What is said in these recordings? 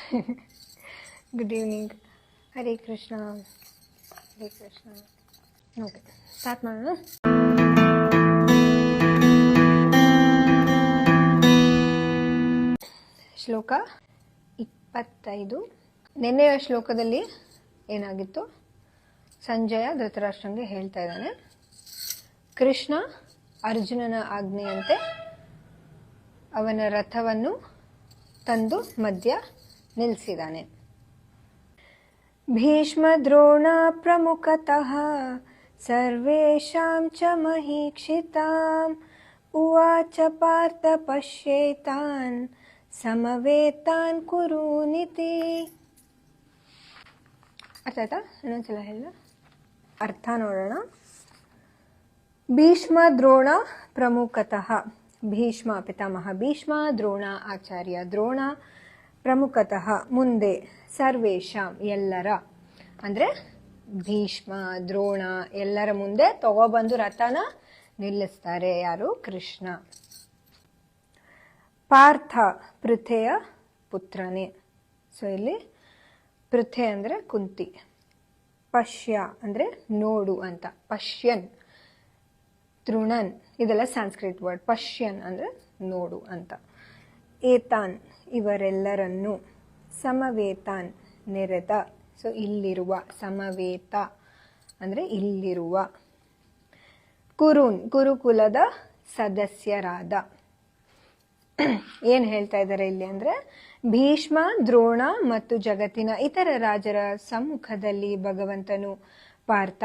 Good evening. Hare Krishna. Hare Krishna. Okay, start ಮಾಡೋಣ. ಶ್ಲೋಕ 25. ನಿನ್ನೆಯ ಶ್ಲೋಕದಲ್ಲಿ ಏನಾಗಿತ್ತು? ಸಂಜಯ ಧೃತರಾಷ್ಟ್ರಂಗೆ ಹೇಳ್ತಾ ಇದ್ದಾನೆ, ಕೃಷ್ಣ ಅರ್ಜುನನ ಆಜ್ಞೆಯಂತೆ ಅವನ ರಥವನ್ನು ತಂದು ಮಧ್ಯ ನಿಲ್ಲಿಸಿದಾನೆ. ಭೀಷ್ಮ ದ್ರೋಣ ಪ್ರಮುಖತಃ ಸರ್ವೇಷಾಂ ಚ ಮಹೀಕ್ಷಿತಾಂ ಉವಾಚ ಪಾರ್ಥ ಪಶ್ಯೇತಾನ್ ಸಮವೇತಾನ್ ಕುರುನಿತಿ. ಅರ್ಥ ಆಯ್ತಾ? ಇನ್ನೊಂದ್ಸಲ ಹೇಳ, ಅರ್ಥ ನೋಡೋಣ. ಭೀಷ್ಮ ದ್ರೋಣ ಪ್ರಮುಖತಃ, ಭೀಷ್ಮ ಪಿತಾಮಹ ಭೀಷ್ಮ, ದ್ರೋಣ ಆಚಾರ್ಯ ದ್ರೋಣ, ಪ್ರಮುಖತಃ ಮುಂದೆ, ಸರ್ವೇಷಾಂ ಎಲ್ಲರ, ಅಂದರೆ ಭೀಷ್ಮ ದ್ರೋಣ ಎಲ್ಲರ ಮುಂದೆ ತಗೊಬಂದು ರಥನ ನಿಲ್ಲಿಸ್ತಾರೆ. ಯಾರು? ಕೃಷ್ಣ. ಪಾರ್ಥ ಪೃಥೆಯ ಪುತ್ರನೇ. ಸೊ ಇಲ್ಲಿ ಪೃಥೆ ಅಂದರೆ ಕುಂತಿ, ಪಶ್ಯ ಅಂದರೆ ನೋಡು ಅಂತ, ಪಶ್ಯನ್, ತೃಣನ್ ಇದೆಲ್ಲ ಸಂಸ್ಕೃತ್ ವರ್ಡ್. ಪಶ್ಯನ್ ಅಂದರೆ ನೋಡು ಅಂತ. ಏತಾನ್ ಇವರೆಲ್ಲರನ್ನು, ಸಮವೇತಾನ್ ನೆರೆದ, ಸೊ ಇಲ್ಲಿರುವ, ಸಮವೇತ ಅಂದರೆ ಇಲ್ಲಿರುವ, ಕುರುನ್ ಕುರುಕುಲದ ಸದಸ್ಯರಾದ. ಏನು ಹೇಳ್ತಾ ಇದ್ದಾರೆ ಇಲ್ಲಿ ಅಂದರೆ, ಭೀಷ್ಮ ದ್ರೋಣ ಮತ್ತು ಜಗತ್ತಿನ ಇತರ ರಾಜರ ಸಮ್ಮುಖದಲ್ಲಿ ಭಗವಂತನು ಪಾರ್ಥ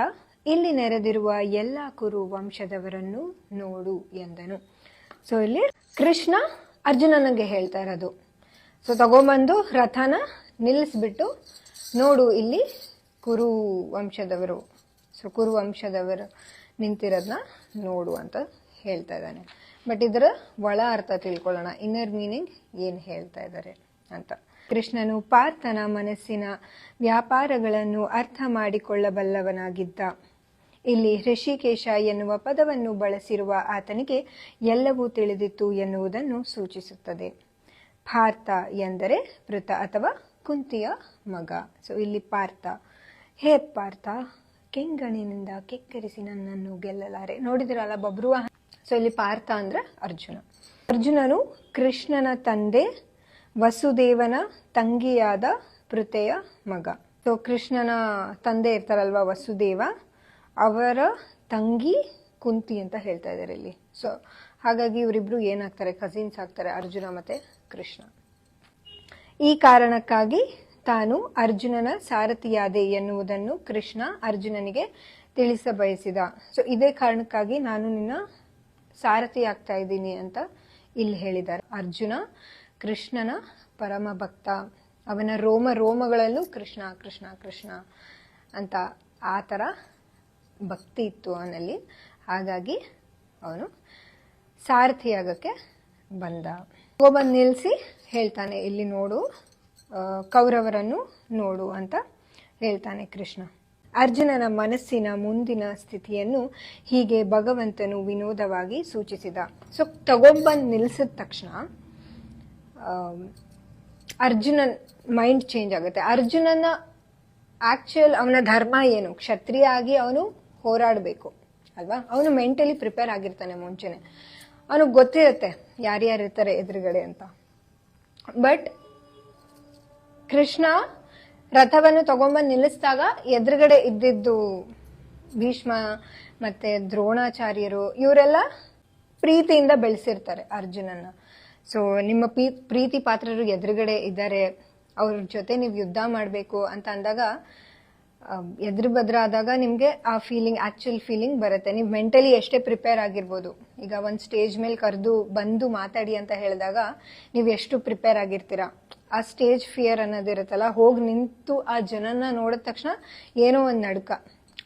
ಇಲ್ಲಿ ನೆರೆದಿರುವ ಎಲ್ಲ ಕುರು ವಂಶದವರನ್ನು ನೋಡು ಎಂದನು. ಸೊ ಇಲ್ಲಿ ಕೃಷ್ಣ ಅರ್ಜುನನಿಗೆ ಹೇಳ್ತಾ ಇರೋದು. ಸೊ ತಗೊಂಬಂದು ರಥನ ನಿಲ್ಲಿಸ್ಬಿಟ್ಟು, ನೋಡು ಇಲ್ಲಿ ಕುರು ವಂಶದವರು, ಸೊ ಕುರು ವಂಶದವರು ನಿಂತಿರೋದನ್ನ ನೋಡು ಅಂತ ಹೇಳ್ತಾ ಇದ್ದಾನೆ. ಬಟ್ ಇದರ ಒಳ ಅರ್ಥ ತಿಳ್ಕೊಳ್ಳೋಣ, ಇನ್ನರ್ ಮೀನಿಂಗ್ ಏನು ಹೇಳ್ತಾ ಇದ್ದಾರೆ ಅಂತ. ಕೃಷ್ಣನು ಪಾರ್ಥನ ಮನಸ್ಸಿನ ವ್ಯಾಪಾರಗಳನ್ನು ಅರ್ಥ ಮಾಡಿಕೊಳ್ಳಬಲ್ಲವನಾಗಿದ್ದ. ಇಲ್ಲಿ ಋಷಿಕೇಶ ಎನ್ನುವ ಪದವನ್ನು ಬಳಸಿರುವ ಆತನಿಗೆ ಎಲ್ಲವೂ ತಿಳಿದಿತ್ತು ಎನ್ನುವುದನ್ನು ಸೂಚಿಸುತ್ತದೆ. ಪಾರ್ಥ ಎಂದರೆ ಪೃಥ ಅಥವಾ ಕುಂತಿಯ ಮಗ. ಸೊ ಇಲ್ಲಿ ಪಾರ್ಥ, ಹೇ ಪಾರ್ಥ, ಕೆಂಗಣಿನಿಂದ ಕೆಕ್ಕರಿಸಿ ನನ್ನನ್ನು ಗೆಲ್ಲಲಾರೆ. ನೋಡಿದಿರಲ್ಲ ಬಬ್ರುವ. ಸೊ ಇಲ್ಲಿ ಪಾರ್ಥ ಅಂದ್ರೆ ಅರ್ಜುನ. ಅರ್ಜುನನು ಕೃಷ್ಣನ ತಂದೆ ವಸುದೇವನ ತಂಗಿಯಾದ ಪೃಥೆಯ ಮಗ. ಸೊ ಕೃಷ್ಣನ ತಂದೆ ಇರ್ತಾರಲ್ವಾ ವಸುದೇವ, ಅವರ ತಂಗಿ ಕುಂತಿ ಅಂತ ಹೇಳ್ತಾ ಇದ್ದಾರೆ ಇಲ್ಲಿ. ಸೊ ಹಾಗಾಗಿ ಇವರಿಬ್ರು ಏನಾಗ್ತಾರೆ? ಕಸಿನ್ಸ್ ಆಗ್ತಾರೆ, ಅರ್ಜುನ ಮತ್ತೆ ಕೃಷ್ಣ. ಈ ಕಾರಣಕ್ಕಾಗಿ ತಾನು ಅರ್ಜುನನ ಸಾರಥಿಯಾದೆ ಎನ್ನುವುದನ್ನು ಕೃಷ್ಣ ಅರ್ಜುನನಿಗೆ ತಿಳಿಸಬಯಸಿದ. ಸೊ ಇದೇ ಕಾರಣಕ್ಕಾಗಿ ನಾನು ನಿನ್ನ ಸಾರಥಿ ಆಗ್ತಾ ಇದ್ದೀನಿ ಅಂತ ಇಲ್ಲಿ ಹೇಳಿದ್ದಾರೆ. ಅರ್ಜುನ ಕೃಷ್ಣನ ಪರಮ ಭಕ್ತ, ಅವನ ರೋಮ ರೋಮಗಳಲ್ಲೂ ಕೃಷ್ಣ ಕೃಷ್ಣ ಕೃಷ್ಣ ಅಂತ ಆ ಥರ ಭಕ್ತಿ ಇತ್ತು ಅವನಲ್ಲಿ. ಹಾಗಾಗಿ ಅವನು ಸಾರಥಿಯಾಗಕ್ಕೆ ಬಂದ. ಒಬ್ಬ ನಿಲ್ಲಿಸಿ ಹೇಳ್ತಾನೆ, ಇಲ್ಲಿ ನೋಡು ಕೌರವರನ್ನು ನೋಡು ಅಂತ ಹೇಳ್ತಾನೆ ಕೃಷ್ಣ. ಅರ್ಜುನನ ಮನಸ್ಸಿನ ಮುಂದಿನ ಸ್ಥಿತಿಯನ್ನು ಹೀಗೆ ಭಗವಂತನು ವಿನೋದವಾಗಿ ಸೂಚಿಸಿದ. ಸೊ ತಗೊಂಬಂದು ನಿಲ್ಲಿಸಿದ ತಕ್ಷಣ ಅರ್ಜುನನ್ ಮೈಂಡ್ ಚೇಂಜ್ ಆಗುತ್ತೆ. ಅರ್ಜುನನ ಆಕ್ಚುಯಲ್ ಅವನ ಧರ್ಮ ಏನು? ಕ್ಷತ್ರಿಯ ಆಗಿ ಅವನು ಹೋರಾಡಬೇಕು ಅಲ್ವಾ? ಅವನು ಮೆಂಟಲಿ ಪ್ರಿಪೇರ್ ಆಗಿರ್ತಾನೆ ಮುಂಚೆನೆ, ಅವನಿಗೆ ಗೊತ್ತಿರುತ್ತೆ ಯಾರ್ಯಾರು ಇರ್ತಾರೆ ಎದುರುಗಡೆ ಅಂತ. ಬಟ್ ಕೃಷ್ಣ ರಥವನ್ನು ತಗೊಂಬಂದು ನಿಲ್ಲಿಸಿದಾಗ ಎದುರುಗಡೆ ಇದ್ದಿದ್ದು ಭೀಷ್ಮ ಮತ್ತೆ ದ್ರೋಣಾಚಾರ್ಯರು, ಇವರೆಲ್ಲ ಪ್ರೀತಿಯಿಂದ ಬೆಳೆಸಿರ್ತಾರೆ ಅರ್ಜುನನ್ನ. ಸೊ ನಿಮ್ಮ ಪ್ರೀತಿ ಪಾತ್ರರು ಎದುರುಗಡೆ ಇದ್ದಾರೆ, ಅವ್ರ ಜೊತೆ ನೀವು ಯುದ್ಧ ಮಾಡಬೇಕು ಅಂತ ಅಂದಾಗ, ಎದುರು ಬದ್ರ ಆದಾಗ ನಿಮಗೆ ಆ ಫೀಲಿಂಗ್, ಆಕ್ಚುಯಲ್ ಫೀಲಿಂಗ್ ಬರುತ್ತೆ. ನೀವು ಮೆಂಟಲಿ ಎಷ್ಟೇ ಪ್ರಿಪೇರ್ ಆಗಿರ್ಬೋದು, ಈಗ ಒಂದು ಸ್ಟೇಜ್ ಮೇಲೆ ಕರೆದು ಬಂದು ಮಾತಾಡಿ ಅಂತ ಹೇಳಿದಾಗ ನೀವು ಎಷ್ಟು ಪ್ರಿಪೇರ್ ಆಗಿರ್ತೀರಾ, ಆ ಸ್ಟೇಜ್ ಫಿಯರ್ ಅನ್ನೋದಿರುತ್ತಲ್ಲ, ಹೋಗಿ ನಿಂತು ಆ ಜನನ ನೋಡಿದ ತಕ್ಷಣ ಏನೋ ಒಂದು ನಡುಕ.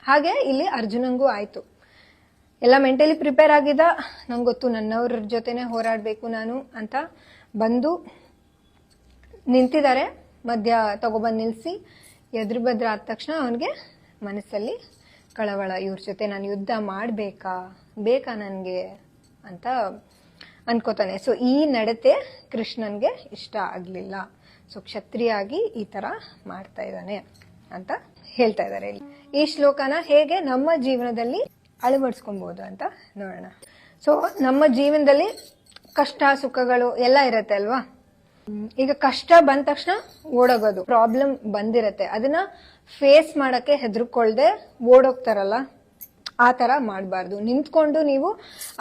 ಹಾಗೆ ಇಲ್ಲಿ ಅರ್ಜುನಂಗೂ ಆಯ್ತು. ಎಲ್ಲ ಮೆಂಟಲಿ ಪ್ರಿಪೇರ್ ಆಗಿದ್ದ, ನಂಗೆ ಗೊತ್ತು ನನ್ನವ್ರ ಜೊತೆನೆ ಹೋರಾಡಬೇಕು ನಾನು ಅಂತ ಬಂದು ನಿಂತಿದ್ದಾರೆ. ಮಧ್ಯ ತಗೊಬಂದು ನಿಲ್ಲಿಸಿ ಎದುರು ಬದ್ರ ಆದ ತಕ್ಷಣ ಅವನಿಗೆ ಮನಸ್ಸಲ್ಲಿ ಕಳವಳ, ಇವ್ರ ಜೊತೆ ನಾನು ಯುದ್ಧ ಬೇಕಾ ನನಗೆ ಅಂತ ಅನ್ಕೋತಾನೆ. ಸೊ ಈ ನಡತೆ ಕೃಷ್ಣನ್ಗೆ ಇಷ್ಟ ಆಗಲಿಲ್ಲ. ಸೊ ಕ್ಷತ್ರಿಯಾಗಿ ಈ ತರ ಮಾಡ್ತಾ ಇದ್ದಾನೆ ಅಂತ ಹೇಳ್ತಾ ಇದ್ದಾರೆ ಇಲ್ಲಿ. ಈ ಶ್ಲೋಕನ ಹೇಗೆ ನಮ್ಮ ಜೀವನದಲ್ಲಿ ಅಳವಡಿಸ್ಕೊಬಹುದು ಅಂತ ನೋಡೋಣ. ಸೊ ನಮ್ಮ ಜೀವನದಲ್ಲಿ ಕಷ್ಟ ಸುಖಗಳು ಎಲ್ಲ ಇರತ್ತೆ ಅಲ್ವಾ. ಈಗ ಕಷ್ಟ ಬಂದ ತಕ್ಷಣ ಓಡೋಗೋದು, ಪ್ರಾಬ್ಲಮ್ ಬಂದಿರತ್ತೆ, ಅದನ್ನ ಫೇಸ್ ಮಾಡಕ್ಕೆ ಹೆದರ್ಕೊಳ್ದೆ ಓಡೋಗ್ತಾರಲ್ಲ, ಆ ತರ ಮಾಡಬಾರ್ದು. ನಿಂತ್ಕೊಂಡು ನೀವು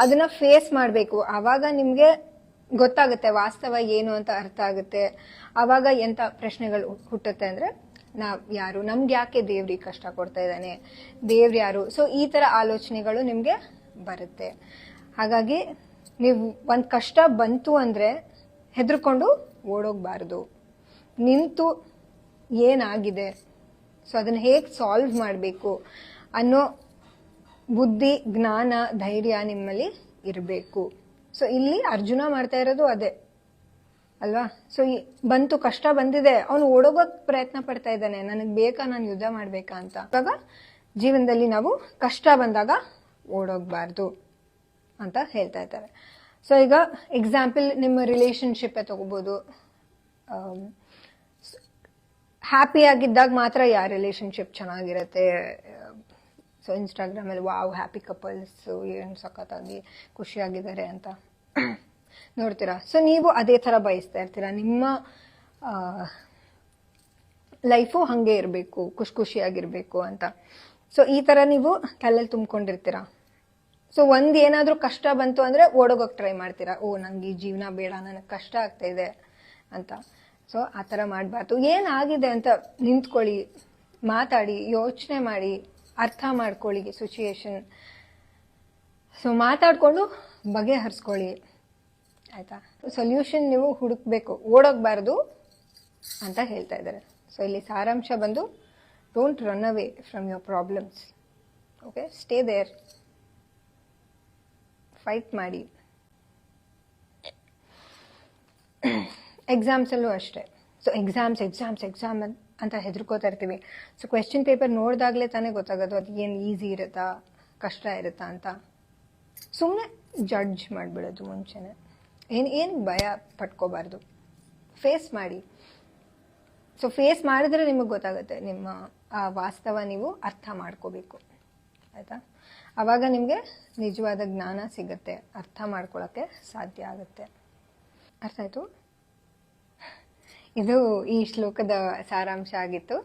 ಅದನ್ನ ಫೇಸ್ ಮಾಡ್ಬೇಕು. ಆವಾಗ ನಿಮ್ಗೆ ಗೊತ್ತಾಗುತ್ತೆ ವಾಸ್ತವ ಏನು ಅಂತ ಅರ್ಥ ಆಗುತ್ತೆ. ಆವಾಗ ಎಂತ ಪ್ರಶ್ನೆಗಳು ಹುಟ್ಟುತ್ತೆ ಅಂದ್ರೆ, ನಾವ್ ಯಾರು, ನಮ್ಗೆ ಯಾಕೆ ದೇವ್ರಿಗೆ ಕಷ್ಟ ಕೊಡ್ತಾ ಇದ್ದಾನೆ, ದೇವ್ರು ಯಾರು. ಸೊ ಈ ತರ ಆಲೋಚನೆಗಳು ನಿಮ್ಗೆ ಬರುತ್ತೆ. ಹಾಗಾಗಿ ನೀವು ಒಂದ್ ಕಷ್ಟ ಬಂತು ಅಂದ್ರೆ ಹೆದರ್ಕೊಂಡು ಓಡೋಗ್ಬಾರ್ದು. ನಿಂತು ಏನಾಗಿದೆ, ಸೊ ಅದನ್ನ ಹೇಗ್ ಸಾಲ್ವ್ ಮಾಡಬೇಕು ಅನ್ನೋ ಬುದ್ಧಿ, ಜ್ಞಾನ, ಧೈರ್ಯ ನಿಮ್ಮಲ್ಲಿ ಇರಬೇಕು. ಸೊ ಇಲ್ಲಿ ಅರ್ಜುನ ಮಾಡ್ತಾ ಇರೋದು ಅದೇ ಅಲ್ವಾ. ಸೊ ಬಂತು, ಕಷ್ಟ ಬಂದಿದೆ, ಅವನು ಓಡೋಗೋಕ್ ಪ್ರಯತ್ನ ಪಡ್ತಾ ಇದ್ದಾನೆ, ನನಗ್ ಬೇಕಾ, ನಾನು ಯುದ್ಧ ಮಾಡ್ಬೇಕಾ ಅಂತ. ಇವಾಗ ಜೀವನದಲ್ಲಿ ನಾವು ಕಷ್ಟ ಬಂದಾಗ ಓಡೋಗ್ಬಾರ್ದು ಅಂತ ಹೇಳ್ತಾ ಇದ್ದಾರೆ. ಸೊ ಈಗ ಎಕ್ಸಾಂಪಲ್ ನಿಮ್ಮ ರಿಲೇಶನ್ಶಿಪ್ ತಗೋಬಹುದು. ಹ್ಯಾಪಿ ಆಗಿದ್ದಾಗ ಮಾತ್ರ ಯಾರ ರಿಲೇಶನ್ಶಿಪ್ ಚೆನ್ನಾಗಿರತ್ತೆ. ಸೊ ಇನ್ಸ್ಟಾಗ್ರಾಮ್ ಅಲ್ಲಿ ವಾವ್ ಹ್ಯಾಪಿ ಕಪಲ್ಸ್ ಏನ್ ಸಖತ್ತಾಗಿ ಖುಷಿಯಾಗಿದ್ದಾರೆ ಅಂತ ನೋಡ್ತೀರಾ. ಸೊ ನೀವು ಅದೇ ತರ ಬಯಸ್ತಾ ಇರ್ತೀರಾ, ನಿಮ್ಮ ಲೈಫು ಹಂಗೆ ಇರಬೇಕು, ಖುಷಿಯಾಗಿರ್ಬೇಕು ಅಂತ. ಸೊ ಈ ತರ ನೀವು ತಲೆಯಲ್ಲಿ ತುಂಬಿಕೊಂಡಿರ್ತೀರಾ. ಸೊ ಏನಾದ್ರೂ ಕಷ್ಟ ಬಂತು ಅಂದ್ರೆ ಓಡೋಗೋಕ್ ಟ್ರೈ ಮಾಡ್ತೀರಾ. ಓ ನಂಗೆ ಈ ಜೀವನ ಬೇಡ, ನನಗೆ ಕಷ್ಟ ಆಗ್ತಾ ಇದೆ ಅಂತ. ಸೊ ಆ ತರ ಮಾಡಬಾರ್ದು. ಏನಾಗಿದೆ ಅಂತ ನಿಂತ್ಕೊಳ್ಳಿ, ಮಾತಾಡಿ, ಯೋಚನೆ ಮಾಡಿ, ಅರ್ಥ ಮಾಡ್ಕೊಳ್ಳಿ ಸಿಚುಯೇಷನ್. ಸೊ ಮಾತಾಡ್ಕೊಂಡು ಬಗೆಹರಿಸ್ಕೊಳ್ಳಿ, ಆಯ್ತಾ. ಸೊಲ್ಯೂಷನ್ ನೀವು ಹುಡುಕ್ಬೇಕು, ಓಡೋಗ್ಬಾರ್ದು ಅಂತ ಹೇಳ್ತಾ ಇದ್ದಾರೆ. ಸೊ ಇಲ್ಲಿ ಸಾರಾಂಶ ಬಂದು, don't run away from your problems. Okay, stay there, fight ಮಾಡಿ. ಎಕ್ಸಾಮ್ಸ್ ಅಲ್ಲೂ ಅಷ್ಟೇ. ಸೊ ಎಕ್ಸಾಮ್ ಅಂತ ಹೆದರ್ಕೋತಾ ಇರ್ತೀವಿ. ಸೊ ಕ್ವೆಶ್ಚನ್ ಪೇಪರ್ ನೋಡಿದಾಗಲೇ ತಾನೇ ಗೊತ್ತಾಗೋದು ಅದು ಏನು ಈಸಿ ಇರುತ್ತಾ ಕಷ್ಟ ಇರುತ್ತಾ ಅಂತ. ಸುಮ್ಮನೆ ಜಡ್ಜ್ ಮಾಡಿಬಿಡೋದು ಮುಂಚೆನೆ. ಏನು ಭಯ ಪಟ್ಕೋಬಾರ್ದು, ಫೇಸ್ ಮಾಡಿ. ಸೊ ಫೇಸ್ ಮಾಡಿದ್ರೆ ನಿಮಗೆ ಗೊತ್ತಾಗುತ್ತೆ, ನಿಮ್ಮ ಆ ವಾಸ್ತವ ನೀವು ಅರ್ಥ ಮಾಡ್ಕೋಬೇಕು, ಆಯ್ತಾ. ಆವಾಗ ನಿಮಗೆ ನಿಜವಾದ ಜ್ಞಾನ ಸಿಗುತ್ತೆ, ಅರ್ಥ ಮಾಡ್ಕೊಳ್ಳೋಕ್ಕೆ ಸಾಧ್ಯ ಆಗುತ್ತೆ. ಅರ್ಥ ಆಯ್ತು? ಇದು ಈ ಶ್ಲೋಕದ ಸಾರಾಂಶ ಆಗಿತ್ತು.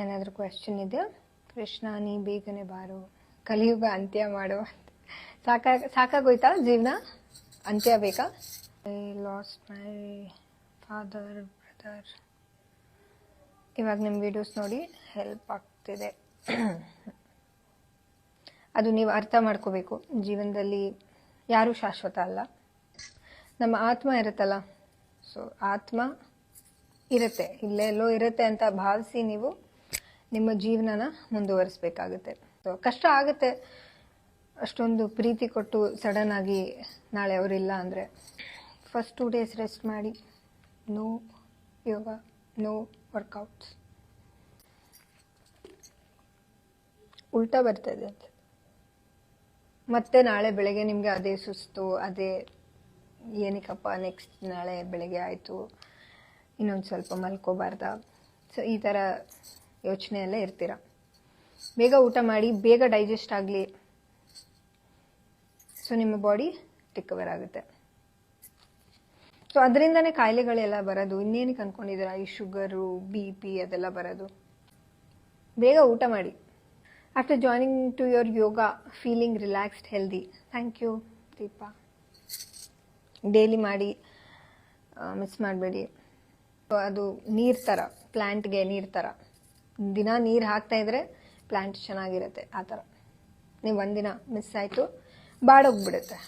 ಏನಾದರೂ ಕ್ವೆಶ್ಚನ್ ಇದೆಯಾ? ಕೃಷ್ಣ ನೀ ಬೇಗನೆ ಬಾರೋ, ಕಲಿಯುಗ ಅಂತ್ಯ ಮಾಡುವ. ಸಾಕಾಗೋಯ್ತಾ ಜೀವನ? ಅಂತ್ಯ ಬೇಕಾ? I lost my father, brother. ಇವಾಗ ನಿಮ್ಮ ವಿಡಿಯೋಸ್ ನೋಡಿ ಹೆಲ್ಪ್ ಆಗ್ತಿದೆ. ಅದು ನೀವು ಅರ್ಥ ಮಾಡ್ಕೋಬೇಕು. ಜೀವನದಲ್ಲಿ ಯಾರೂ ಶಾಶ್ವತ ಅಲ್ಲ. ನಮ್ಮ ಆತ್ಮ ಇರುತ್ತಲ್ಲ, ಸೊ ಆತ್ಮ ಇರುತ್ತೆ, ಇಲ್ಲೆಲ್ಲೋ ಇರುತ್ತೆ ಅಂತ ಭಾವಿಸಿ ನೀವು ನಿಮ್ಮ ಜೀವನನ ಮುಂದುವರಿಸಬೇಕಾಗುತ್ತೆ. ಸೊ ಕಷ್ಟ ಆಗುತ್ತೆ, ಅಷ್ಟೊಂದು ಪ್ರೀತಿ ಕೊಟ್ಟು ಸಡನ್ ಆಗಿ ನಾಳೆ ಅವರಿಲ್ಲ ಅಂದರೆ ಫಸ್ಟ್ 2 days ರೆಸ್ಟ್ ಮಾಡಿ. ನೋ ಯೋಗ, ನೋ ವರ್ಕೌಟ್ಸ್. ಉಲ್ಟಾ ಬರ್ತದೆ ಅಂತ. ಮತ್ತೆ ನಾಳೆ ಬೆಳಗ್ಗೆ ನಿಮಗೆ ಅದೇ ಸುಸ್ತು, ಅದೇ ಏನಕ್ಕಪ್ಪ ನೆಕ್ಸ್ಟ್ ನಾಳೆ ಬೆಳಗ್ಗೆ ಆಯಿತು, ಇನ್ನೊಂದು ಸ್ವಲ್ಪ ಮಲ್ಕೋಬಾರ್ದ. ಸೊ ಈ ಥರ ಯೋಚನೆಯಲ್ಲೇ ಇರ್ತೀರ. ಬೇಗ ಊಟ ಮಾಡಿ, ಬೇಗ ಡೈಜೆಸ್ಟ್ ಆಗಲಿ. ಸೊ ನಿಮ್ಮ ಬಾಡಿ ರಿಕವರ್ ಆಗುತ್ತೆ. ಸೊ ಅದರಿಂದನೇ ಕಾಯಿಲೆಗಳೆಲ್ಲ ಬರೋದು. ಇನ್ನೇನಕ್ಕೆ ಅನ್ಕೊಂಡಿದ್ದೀರಾ ಈ ಶುಗರು, BP ಅದೆಲ್ಲ ಬರೋದು? ಬೇಗ ಊಟ ಮಾಡಿ. After joining to your yoga, feeling relaxed, healthy. Thank you, Deepa. Daily ಮಾಡಿ, ಮಿಸ್ ಮಾಡಬೇಡಿ. ಅದು ನೀರು ಥರ, ಪ್ಲ್ಯಾಂಟ್ಗೆ ನೀರು ಥರ. ದಿನ ನೀರು ಹಾಕ್ತಾ ಇದ್ರೆ ಪ್ಲ್ಯಾಂಟ್ ಚೆನ್ನಾಗಿರುತ್ತೆ. ಆ ಥರ ನೀವು ಒಂದಿನ ಮಿಸ್ ಆಯಿತು, ಬಾಡೋಗ್ಬಿಡುತ್ತೆ.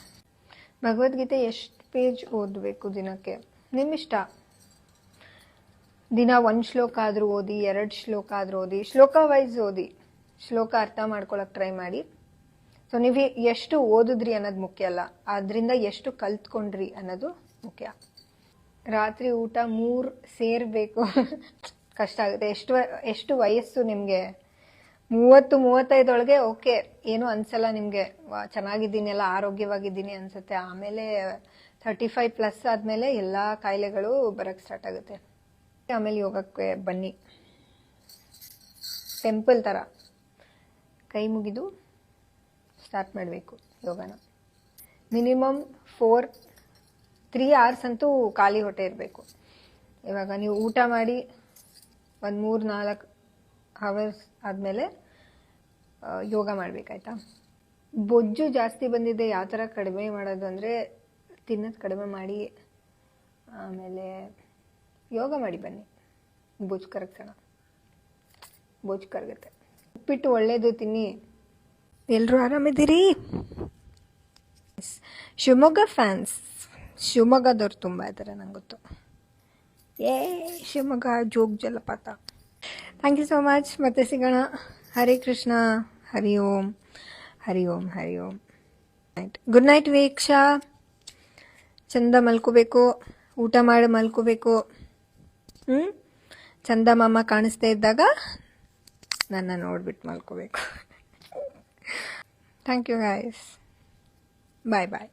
ಭಗವದ್ಗೀತೆ ಎಷ್ಟು ಪೇಜ್ ಓದಬೇಕು ದಿನಕ್ಕೆ? ನಿಮ್ಮಿಷ್ಟ. ದಿನ 1 ಶ್ಲೋಕ ಆದರೂ ಓದಿ, 2 ಶ್ಲೋಕ ಆದರೂ ಓದಿ, ಶ್ಲೋಕ ವೈಸ್ ಓದಿ. ಶ್ಲೋಕ ಅರ್ಥ ಮಾಡ್ಕೊಳಕ್ ಟ್ರೈ ಮಾಡಿ. ಸೊ ನೀವು ಎಷ್ಟು ಓದಿದ್ರಿ ಅನ್ನೋದು ಮುಖ್ಯ ಅಲ್ಲ, ಅದರಿಂದ ಎಷ್ಟು ಕಲ್ತ್ಕೊಂಡ್ರಿ ಅನ್ನೋದು ಮುಖ್ಯ. ರಾತ್ರಿ ಊಟ 3 ಸೇರಬೇಕು, ಕಷ್ಟ ಆಗುತ್ತೆ. ಎಷ್ಟು ವಯಸ್ಸು ನಿಮಗೆ? 30-35 ಒಳಗೆ ಓಕೆ, ಏನೂ ಅನ್ಸಲ್ಲ ನಿಮಗೆ, ಚೆನ್ನಾಗಿದ್ದೀನಿ, ಎಲ್ಲ ಆರೋಗ್ಯವಾಗಿದ್ದೀನಿ ಅನ್ಸುತ್ತೆ. ಆಮೇಲೆ 35+ ಆದಮೇಲೆ ಎಲ್ಲ ಕಾಯಿಲೆಗಳು ಬರೋಕ್ಕೆ ಸ್ಟಾರ್ಟ್ ಆಗುತ್ತೆ. ಆಮೇಲೆ ಯೋಗಕ್ಕೆ ಬನ್ನಿ. ಟೆಂಪಲ್ ಥರ ಕೈ ಮುಗಿದು ಸ್ಟಾರ್ಟ್ ಮಾಡಬೇಕು ಯೋಗನ. ಮಿನಿಮಮ್ 3 hours ಅಂತೂ ಖಾಲಿ ಹೊಟ್ಟೆ ಇರಬೇಕು. ಇವಾಗ ನೀವು ಊಟ ಮಾಡಿ ಒಂದು 3-4 hours ಆದಮೇಲೆ ಯೋಗ ಮಾಡಬೇಕಾಯ್ತಾ. ಬೊಜ್ಜು ಜಾಸ್ತಿ ಬಂದಿದೆ, ಯಾವ ಥರ ಕಡಿಮೆ ಮಾಡೋದು ಅಂದರೆ ತಿನ್ನೋದು ಕಡಿಮೆ ಮಾಡಿ ಆಮೇಲೆ ಯೋಗ ಮಾಡಿ ಬನ್ನಿ. ಬೊಜ್ಜು ಕರಗ್ಸೋಣ, ಬೊಜ್ಜು ಕರಗುತ್ತೆ. ಉಪ್ಪಿಟ್ಟು ಒಳ್ಳೇದು ತಿನ್ನಿ. ಎಲ್ಲರೂ ಆರಾಮಿದ್ದೀರಿ? ಶಿವಮೊಗ್ಗ ಫ್ಯಾನ್ಸ್, ಶಿವಮೊಗ್ಗದವ್ರು ತುಂಬ ಇದ್ದಾರೆ ನಂಗೆ ಗೊತ್ತು. ಶಿವಮೊಗ್ಗ ಜೋಗ್ ಜಲಪಾತ. Thank you so much. ಮತ್ತೆ ಸಿಗೋಣ. ಹರೇ ಕೃಷ್ಣ. ಹರಿ ಓಂ ಹರಿ ಓಂ ಹರಿ ಓಂ. Good night Veeksha. ಚಂದ ಮಲ್ಕೋಬೇಕು, ಊಟ ಮಾಡಿ ಮಲ್ಕೋಬೇಕು. ಚಂದ ಮಾಮ ಕಾಣಿಸ್ತಾ ಇದ್ದಾಗ ನನ್ನ ನೋಡ್ಬಿಟ್ಟು ಮಲ್ಕೋಬೇಕು. Thank you guys. Bye bye.